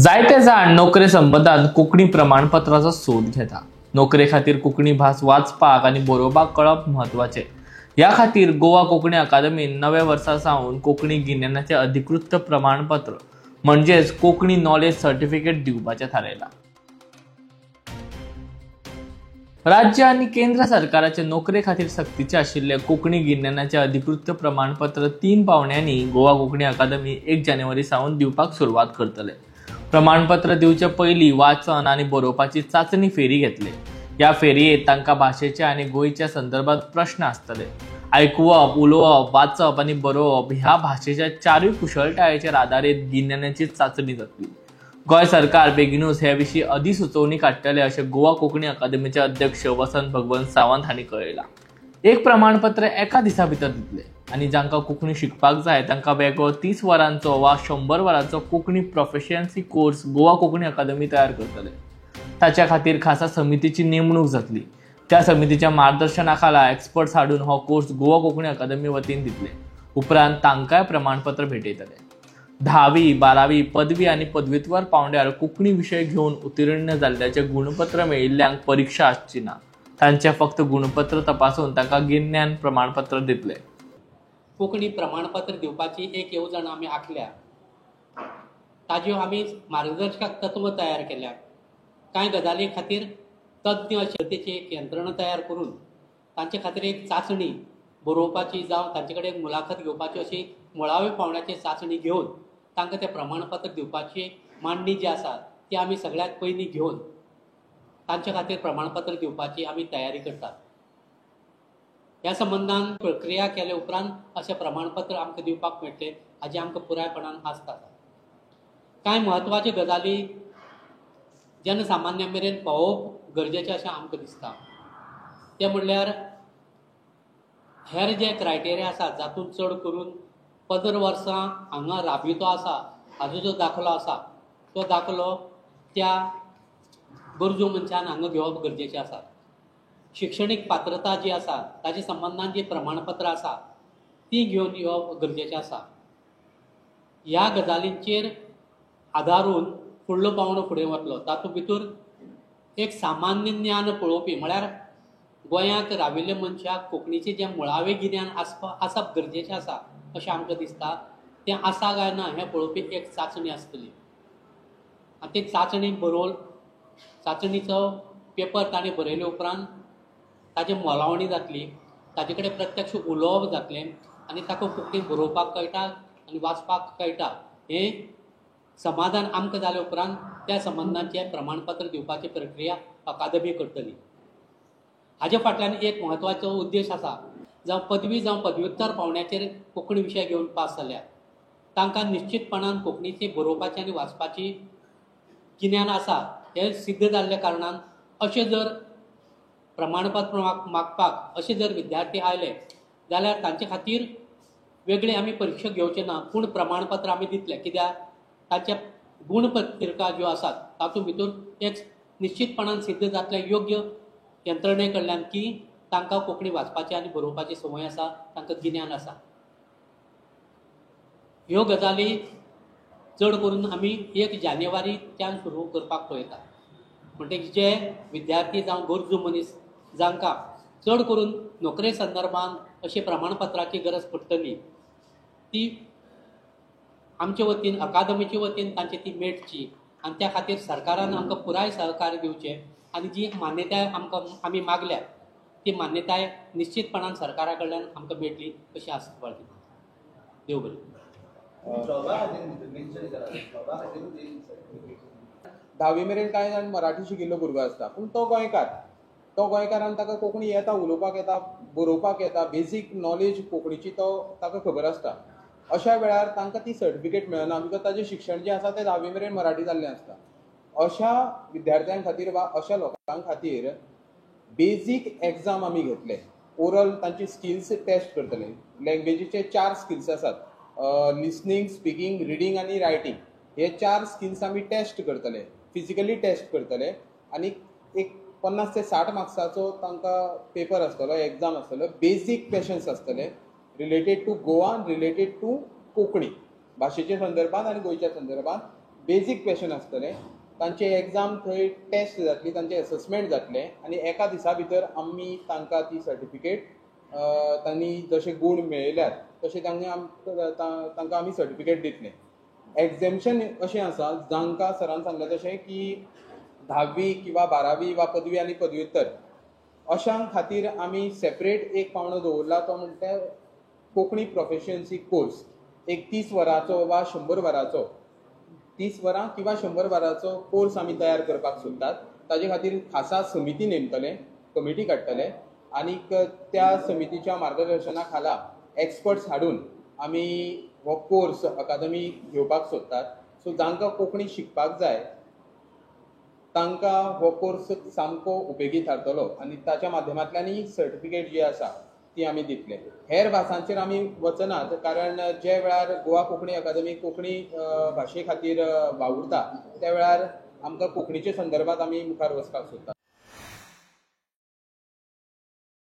जायते जाण नोकरे संबंधात कोंकणी प्रमाणपत्राचो सोद घेता। नोकरे खातीर कोंकणी भास वाचपाक आनी बरोवपाक कळप म्हत्वाचें। ह्या खातीर गोवा कोंकणी अकादमीन नव्या वर्सा सावन कोंकणी गिन्यानाचें अधिकृत प्रमाणपत्र म्हणजेच कोंकणी नॉलेज सर्टिफिकेट दिवपाचें थारायलां। राज्य आनी केंद्र सरकाराचे नोकरे खातीर सक्तीचे आशिल्ले कोंकणी गिन्यानाचें अधिकृत प्रमाणपत्र 3 पावंड्यांनी गोवा कोंकणी अकादमी 1 जानेवारी सावन दिवपाक सुरवात करतले। प्रमाणपत्र दिवचे पयलीं वाचन आनी बरोवपाची चांचणी फेरी घेतले। ह्या फेरयेंत तांकां भाशेचे आनी गोंयच्या संदर्भात प्रश्न आसतले। आयकुवप, उलोवप, वाचप आनी बरोवप ह्या भाशेच्या 4 कुशळटायेचेर आदारीत गिन्यानाची चांचणी जातली। गोंय सरकार बेगीनूच हे विशीं अधिसुचोवणी काडटले अशें गोवा कोंकणी अकादमीचे अध्यक्ष वसंत भगवंत सावंत हांणी कळयलां। एक प्रमाणपत्र एका दिसा भितर दितले आनी जांकां कोंकणी शिकपाक जाय तांकां वेगळो 30 वरांचो वा 100 वरांचो कोंकणी प्रोफिशियन्सी कोर्स गोवा कोंकणी अकादमी तयार करतले। ताच्या खातीर खासा समितीची नेमणूक जातली। त्या समितीच्या मार्गदर्शना खाला एक्सपर्ट्स हाडून हो कोर्स गोवा कोंकणी अकादमी वतीन दितले। उपरांत तांकांय प्रमाणपत्र भेटयतले। 10वी, 12वी, पदवी आनी पदव्युत्तर पावंड्यार कोंकणी विशय घेवन उत्तीर्ण जाल्ल्याचे गुणपत्र मेळिल्ल्यांक परीक्षा आसची ना। तांचे फक्त गुणपत्र तपासून तांकां गिन्यान प्रमाणपत्र दितले। कोंकणी प्रमाणपत्र दिवपाची एक येवजण आमी आंखल्या। ताज्यो आमी मार्गदर्शक तत्व तयार केल्या। कांय गजाली खातीर तज्ञ अशें एक यंत्रणा तयार करून तांचे खातीर एक चांचणी बरोवपाची जावं तांचे कडेन एक मुलाखत घेवपाची अशी मुळावे पावंड्याची चांचणी घेवन तांकां तें प्रमाणपत्र दिवपाची मांडणी जी आसा ती आमी सगळ्यात पयलीं घेवन तांचे खातीर प्रमाणपत्र दिवपाची आमी तयारी करतात। ह्या संबंधान प्रक्रिया केले उपरांत अशें प्रमाणपत्र आमकां दिवपाक मेळटलें हाजी आमकां पुरायपणान आस्त आसा। कांय म्हत्वाच्यो गजाली जेन्ना सामान्य मेरेन पावोवप गरजेचें अशें आमकां दिसता तें म्हणल्यार हेर जे क्रायटेरिया आसात जातूंत चड करून 15 वर्सां हांगा राबितो आसा हाजो जो दाखलो आसा तो दाखलो त्या गरजू मनशान हांगा घेवप गरजेचें आसा। शिक्षणीक पात्रता जी आसा ताचे संबंधान जी प्रमाणपत्र आसा ती घेवन येवप गरजेचें आसा। ह्या गजालींचेर आदारून फुडलो पावंडो फुडें वतलो। तातूंत भितर एक सामान्य ज्ञान पळोवपी म्हळ्यार गोंयांत राविल्ल्या मनशाक कोंकणीचें जें मुळावें गिन्यान आसप गरजेचें आसा अशें आमकां दिसता। तें आसा काय ना हें पळोवपी एक चांचणी आसतली आनी ती चांचणी बरोवन चांचणीचो पेपर ताणें बरयले उपरांत ताची मोलावणी जातली। ताजे कडेन प्रत्यक्ष उलोवप जातलें आनी ताका कोंकणी बरोवपाक कळटा आनी वाचपाक कळटा हें समाधान आमकां जाले उपरांत त्या संबंधाचें प्रमाणपत्र दिवपाची प्रक्रिया अकादमी करतली। हाजे फाटल्यान एक म्हत्वाचो उद्देश आसा। जावं पदवी जावं पदव्युत्तर पावंड्याचेर कोंकणी विशय घेवन पास जाल्यात तांकां निश्चितपणान कोंकणीची बरोवपाची आनी वाचपाची गिन्यान आसा हें सिद्ध जाल्ल्या कारणान अशें जर प्रमाणपत्र मागपाक अशें जर विद्यार्थी आयले जाल्यार तांचे खातीर वेगळी आमी परीक्षा घेवचे ना पूण प्रमाणपत्र आमी दितले। कित्याक ताच्या गुणपत्रिका ज्यो आसात तातूंत भितर एक निश्चितपणान सिद्ध जातलें योग्य यंत्रणे कडल्यान की तांकां कोंकणी वाचपाची आनी बरोवपाची संवय आसा, तांकां गिन्यान आसा। ह्यो गजाली चड करून आमी 1 जानेवारीच्यान सुरू करपाक पळयता। म्हणटकीर जे विद्यार्थी जावं गरजू मनीस जांकां चड करून नोकरे संदर्भान अशी प्रमाणपत्राची गरज पडटली ती आमचे वतीन अकादमीचे वतीन तांची ती मेळची आनी त्या खातीर सरकारान आमकां पुराय सहकार्य दिवचें आनी जी मान्यताय आमी मागल्या ती मान्यताय निश्चितपणान सरकारा कडल्यान आमकां मेळटली अशी आस्त बाळगिता। देव बरें। 10वी मेरेन कांय जाण मराठी शिकिल्लो भुरगो आसता पूण तो गोंयकारान ताका कोंकणी येता, उलोवपाक येता, बरोवपाक येता, बेजीक नॉलेज कोंकणीची तो ताका खबर आसता। अशा वेळार तांकां ती सर्टिफिकेट मेळना बिकॉज ताजें शिक्षण जें आसा तें 10वी मेरेन मराठी जाल्लें आसता। अशा विद्यार्थ्यां खातीर वा अशा लोकां खातीर बेजीक एग्जाम आमी घेतले। ओरल तांची स्किल्स टेस्ट करतले। लँग्वेजीचे 4 स्किल्स आसात, लिसनींग, स्पिकींग, रिडींग आनी रायटींग। हे 4 स्किल्स आमी टेस्ट करतले, फिजिकली टेस्ट करतले आनी एक 50 ते 60 मार्क्साचो तांकां पेपर आसतलो, एग्जाम आसतलो। बेजीक क्वेश्चन्स आसतले related to Goa, related to Konkani भाशेच्या संदर्भात आनी गोंयच्या संदर्भात बेजीक क्वेश्चन आसतले, तांचे एग्जाम थंय टेस्ट जातली, तांचे असेसमेंट जातले आनी एका दिसा भितर आमी तांकां ती सर्टिफिकेट तांणी जशे गूण मेळयल्यात तशें तांकां आमी सर्टिफिकेट दितले. एग्जेम्पशन अशें आसा जांकां सरान सांगलें तशें की 10वी किंवा 12वी वा पदवी आनी पदव्युत्तर अशां खातीर आमी सेपरेट एक पावंडो दवरला, तो म्हणटा कोंकणी प्रोफिशियन्सी कोर्स. एक 30 वरांचो वा 100 वरांचो 30 वरां किंवा 100 वरांचो कोर्स आमी तयार करपाक सोदतात. ताजे खातीर खासा समिती नेमतले, कमिटी काडटले आनीक त्या समितीच्या मार्गदर्शना खाला एक्सपर्ट्स हाडून आमी हो कोर्स अकादमी घेवपाक सोदतात. सो जांकां कोंकणी शिकपाक जाय तांकां हो कोर्स सामको उपेगी थारतलो आनी ताच्या माध्यमांतल्यान सर्टिफिकेट जी आसा ती आमी दितले. हेर भासांचेर आमी वचनात, कारण जे वेळार गोवा कोंकणी अकादमी कोंकणी भाशे खातीर वावुरता त्या वेळार आमकां कोंकणीच्या संदर्भांत आमी मुखार वचपाक सोदतात.